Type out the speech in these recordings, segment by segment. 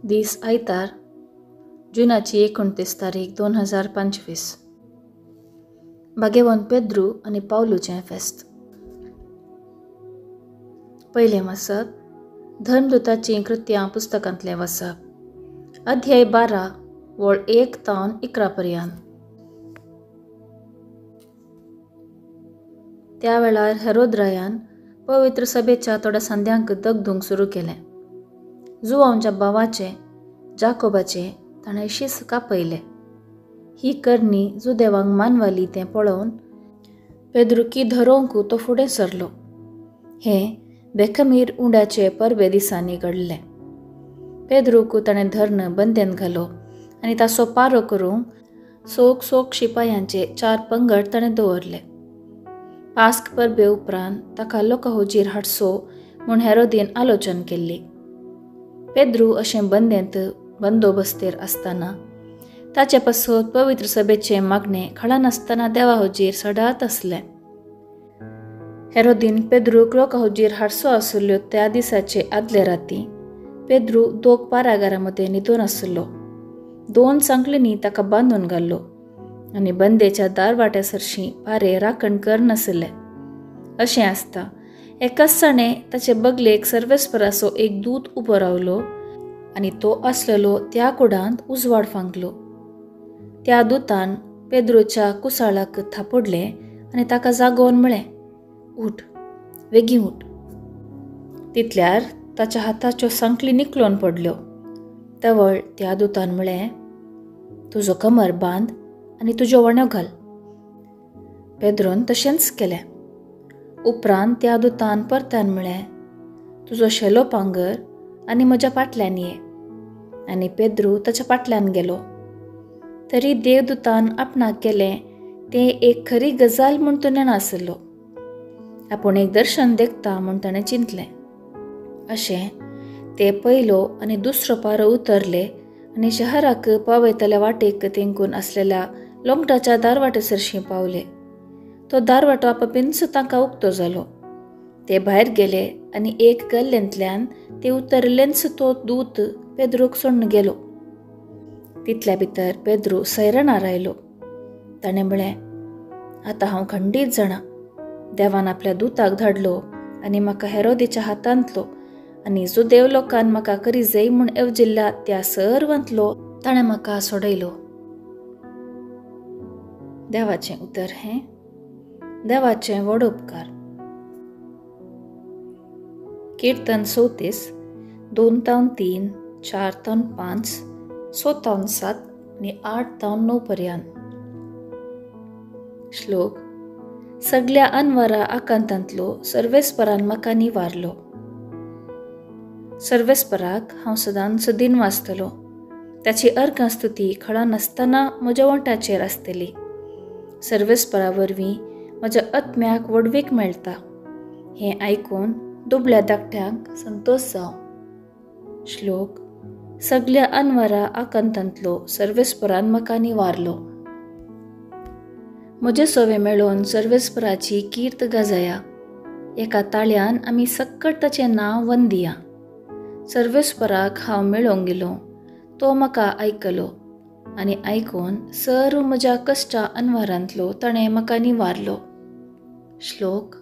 दीस आयतार जुनाची 29 तारीख 2025. भाग्यवान पेद्रू आनी पावलूचें फेस्त. पयलें वचप धर्मदूताचीं कृत्यां पुस्तकांतलें वचप. अध्याय 12 वळ 1 तावन 11 पर्यंत. त्या वेळार हेरोद रायान पवित्र सभेच्या थोड्या संध्यांक दगदूंक सुरू केलें. जुआंच्या भावाचे जाकोबाचे ताणें शीस कापयले. ही करणी जुदेवांक मानवाली तें पळोवन पेद्रुकी धरोवंक तो फुडें सरलो. हें बेखमीर उंड्याचे परबे दिसांनी घडलें. पेद्रूक ताणें धरण बंदेन घालो आनी ताचो पारो करूंक सोक शिपायांचे 4 पंगड ताणें दवरले. पास्क परबे उपरांत ताका लोकां हुजीर हाडचो म्हूण हेरोदीन आलोचन केल्ली. पेद्रू अशें बंदेंत बंदोबस्तेर आसतना ताचे पासत पवित्र सभेचे मागणें खळनासतना देवा हुजीर सदांच आसलें. हेरोदीन पेद्रूक लोकां हुजीर हाडचो आशिल्लो त्या दिसाचे आदले राती पेद्रू 2 पारागारां मदें न्हिदून आशिल्लो. 2 सांकळींनी ताका बांदून घाल्लो आनी बंदेच्या दारवाट्या सरशीं पारे राखण करनाशिल्ले. अशें आसता एकाच साणें ताचे बगलेक सर्वेस्पराचो एक दूत उबो रावलो आनी तो आसलेलो त्या कुडांत उजवाड फांकलो. त्या दुतान पेद्रूच्या कुसाळाक थापडलें आनी ताका जागोवन म्हळें, "उठ, वेगीं उठ." तितल्यार ताच्या हाताच्यो सांकळी निखळून पडल्यो. तवळ त्या दुतान म्हळें, "तुजो कमर बांद आनी तुज्यो वण्यो घाल." पेद्रून तशेंच केलें. उपरांत त्या दुतान परतान म्हळें, "तुजो शेलो पांगर आनी म्हज्या फाटल्यान ये." आनी पेद्रू ताच्या फाटल्यान गेलो. तरी देवदूतान आपणाक केलें तें एक खरी गजाल म्हूण तो नेनाशिल्लो. आपूण एक दर्शन देखता म्हूण ताणें चिंतलें. अशें ते पयलो आनी दुसरो पारो उतरले आनी शहराक पावयतल्या वाटेक तेंकून आसलेल्या लोंगटाच्या दारवाटे सरशीं पावले. तो दारवाटो आपपिंच तांकां उक्तो जालो. ते भायर गेले आनी एक गल्लेंतल्यान ते उतरलेंच तो दूत पेद्रूक सोडून गेलो. तितल्या भितर पेद्रू सैराणार आयलो. ताणें म्हळें, "आतां हांव खंडीत जाणां. देवान आपल्या दुताक धाडलो आनी म्हाका हेरोदेच्या हातांतलो आनी जुदेव लोकान म्हाका करी जय म्हूण येवजिल्ल्या त्या सर्वांतलो ताणें म्हाका सोडयलो." देवाचें उतर हें देवाचें व्हड उपकार. कीर्तन 34 2-3, 4-5, 6-7 आनी 8-9 पर्यंत. श्लोक. सगळ्या अनवरा आकांतांतलो सर्वेस्परान म्हाका निवारलो. सर्वेस्पराक हांव सदांच दिन वाचतलो. ताची अर्गां स्तुती खळनासतना म्हज्या वंटाचेर आसतली. सर्वेस्परा वरवीं म्हज्या आत्म्याक वडवीक मेळटा. हें आयकून दुबळ्या धाकट्यांक संतोश जावं. श्लोक. सगळ्या अनवरा आकांतांतलो सर्वेस्परान म्हाका निवारलो. म्हजे सोवे मेळोवन सर्वेस्पराची कीर्त गाजया. एका ताळ्यान आमी सक्कट ताचें नांव वंदिया. सर्वेस्पराक हांव मेळोंक गेलो. तो म्हाका आयकलो आनी आयकून सर्व म्हज्या कश्टा अनवरांतलो ताणें म्हाका निवारलो. श्लोक.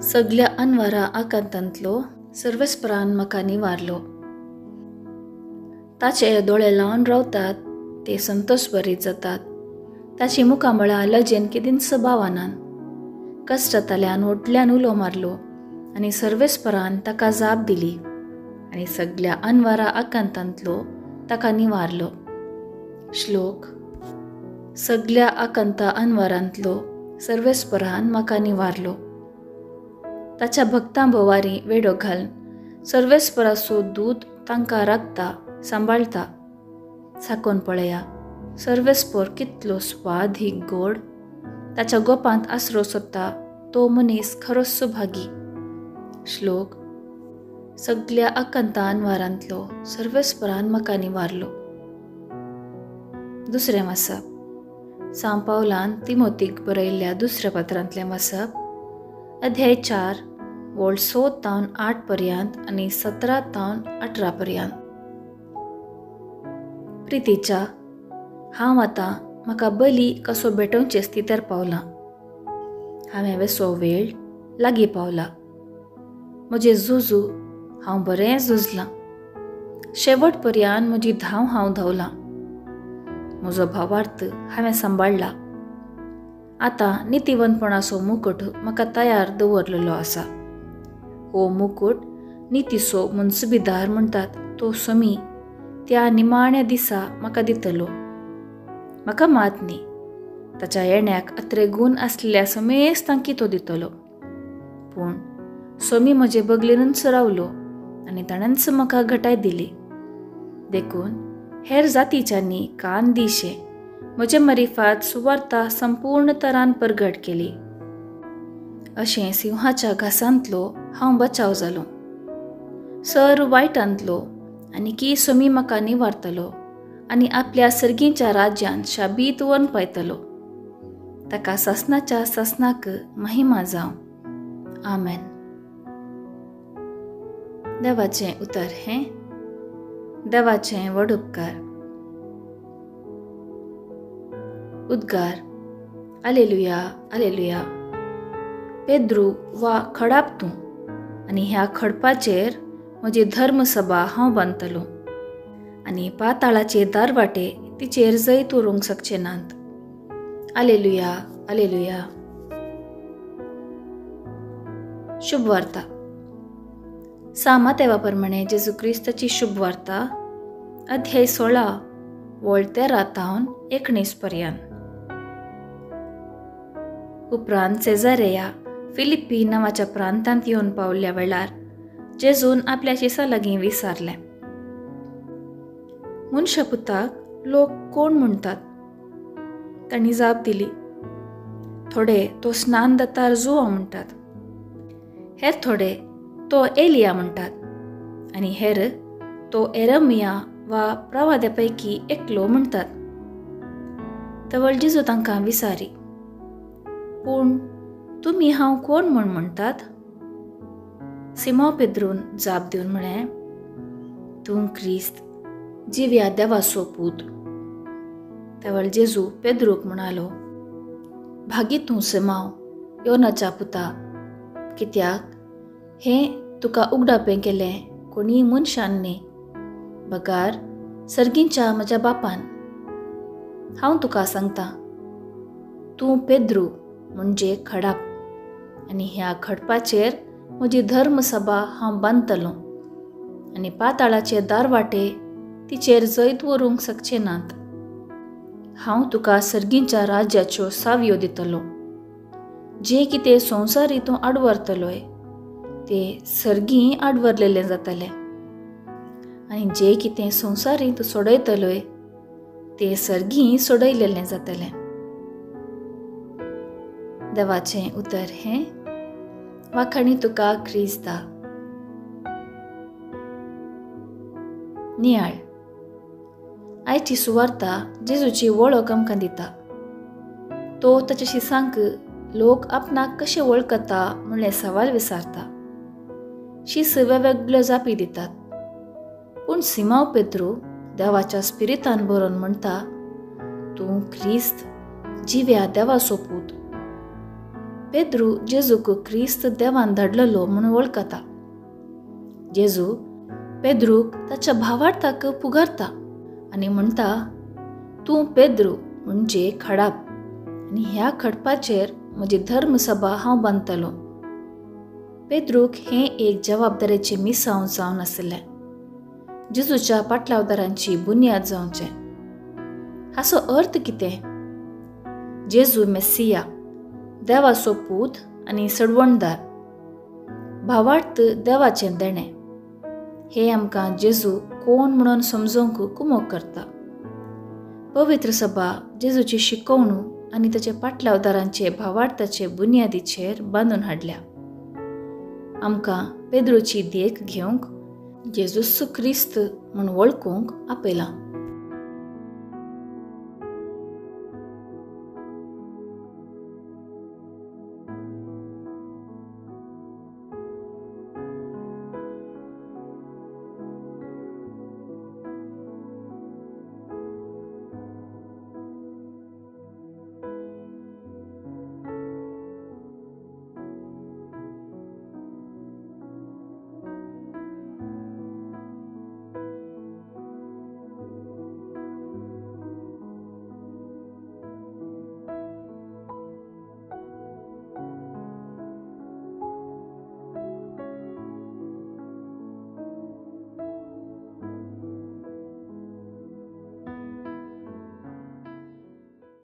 सगळ्या अनवरा आकांतांतलो सर्वेस्परान म्हाका निवारलो. ताचे दोळे लावन रावतात ते संतोशभरीत जातात. ताची मुखामळां लजेन केदींच भावनान. कश्टांतल्यान व्हडल्यान उलो मारलो आनी सर्वेस्परान ताका जाप दिली आनी सगळ्या अनवरा आकांतांतलो ताका निवारलो. श्लोक. सगळ्या आकांता अनवरांतलो सर्वेस्परान म्हाका निवारलो. ताच्या भक्तां भोवारी वेडो घालन सर्वेस्पराचो दूत तांकां राखता सांबाळटा. साकोन पळया, सर्वेस्पर कितलो स्वादीक गोड. ताच्या गोपांत आसरो सोदता तो मनीस खरोच सुभागी. श्लोक. सगळ्या आकांता अनवरांतलो सर्वेस्परान म्हाका निवारलो. दुसरें वचप. सांव पावलान तिमोथीक बरयल्ल्या दुसऱ्या पत्रांतलें वचप. अध्याय 4 वळ 6-8 पर्यंत आनी 17-18 पर्यंत. प्रितीच्या, हांव आतां म्हाका बली कसो भेटोवचे स्थितीर पावलां. हांवें वेसो वेळ लागीं पावला. म्हजें झुजू हांव बरें झुजलां. शेवट पर्यान म्हजी धांव हांव धांवलां. म्हजो भावार्थ हांवें सांबाळ्ळा. आतां नितीवंतपणाचो मुकुट म्हाका तयार दवरलेलो आसा. हो मुकुट नितीचो मुनसुबीदार म्हणटात तो समी त्या निमाण्या दिसा म्हाका दितलो. म्हाका मात न्ही, ताच्या येण्याक अत्रे गूण आसलेल्या समेस्तांकी तो दितलो. पूण समी म्हजे बगलेनूच रावलो आनी ताणेंच म्हाका घटाय दिली. देखून हेर जातीच्यांनी कान दिशे म्हजे मरिफात सुवार्ता संपूर्ण तरान परगट केली. अशें सिंहाच्या घासांतलो हांव बचाव जालो. सर वायटांतलो आनी की समी म्हाका निवारतलो आनी आपल्या सर्गींच्या राज्यान शाबीत व्हरून पायतलो. ताका ससनाच्या ससनाक महिमा जावं. आमेन. देवाचें उतर हें. देवाचें व्हड उपकार. उद्गार. आलेलुया, आलेलुया. पेद्रू वा खडाप तूं, आनी ह्या खडपाचेर म्हजी धर्मसभा हांव बांदतलो, आनी पाताळाचे दारवाटे तिचेर जैत व्हरूंक शकचे नात. आलेलुया, आलेलुया. शुभवार्ता. सामा प्रमाणे जेजू क्रिस्ताची शुभवार्ता, अध्याय 16 वळ 13 ते 19 पर्यंत. उपरांत सेजारेया फिलिप्पी नांवाच्या प्रांतांत येवन पावल्ल्या वेळार जेजून आपल्या शिसा लागीं विचारलें, मनशा पुताक लोक कोण म्हणटात? तांणी जाप दिली, थोडे तो स्नानदत्तार जुवा म्हणटात, हेर थोडे तो एलिया म्हणटात, आनी हेर तो एरमिया वा प्रवाद्या पैकी एकलो म्हणटात. तवळ जेजू तांकां विचारी, पूण तुमी हांव कोण म्हूण म्हणटात? सिमो पेद्रून जाप दिवन म्हळें, तूं क्रिस्त, जिव्या देवाचो पूत. तवळ जेजू पेद्रूक म्हणालो, भागी तूं सिमाव, योनाच्या पुता, कित्याक हें तुका उगडापें केलें कोणी मनशान न्ही, बगार सर्गींच्या म्हज्या बापान. हांव तुका सांगतां, तूं पेद्रू म्हणजे खडाप, आनी ह्या खडपाचेर म्हजी धर्मसभा हांव बांदतलों, आनी पाताळाचे दारवाटे तिचेर जैत व्हरूंक शकचे नात. हांव तुका सर्गींच्या राज्याच्यो सावयो दितलो. जें कितें संवसारी तूं आडवरतलोय तें सर्गीं आडवरलेलें जातलें, आनी जें कितें संवसारी तूं सोडयतलोय तें सर्गीं सोडयलेलें जातलें. देवाचें उतर हें. वाखाणी तुका क्रिस्ता. नियाळ. आयची सुवार्ता जेजूची वळख आमकां दिता. तो ताच्या शिसांक लोक आपणाक कशें वळखता म्हणलें सवाल विचारता. शिस वेगवेगळ्यो जापी दितात. पूण सिमाव पेद्रू देवाच्या स्पिरितान बरोवन म्हणटा, तूं क्रिस्त, जिव्या देवाचो पूत. पेद्रू जेजूक क्रिस्त देवान धाडलेलो म्हूण वळखता. जेजू पेद्रूक ताच्या भावार्थाक पुगारता आनी म्हणटा, तूं पेद्रू म्हणजे खडाप, आनी ह्या खडपाचेर म्हजी धर्मसभा हांव बांदतलों. पेद्रूक हें एक जबाबदारेचें मिसांव जावन आसलें, जेजूच्या पाटलावदारांची बुन्याद जावचें. हाचो अर्थ कितें? जेजू मेस्सिया, देवाचो पूत आनी सडवणदार, भावार्थ देवाचें देणें. हें आमकां जेजू कोण म्हणून समजोवंक कुमक करता. पवित्र सभा जेजूची शिकवणूक आनी ताचे पाटलावदारांचे भावार्थाचे बुन्यादीचेर बांदून हाडल्या. आमकां पेद्रूची देख घेवंक जेजूस क्रिस्त म्हूण वळखूंक आपयलां.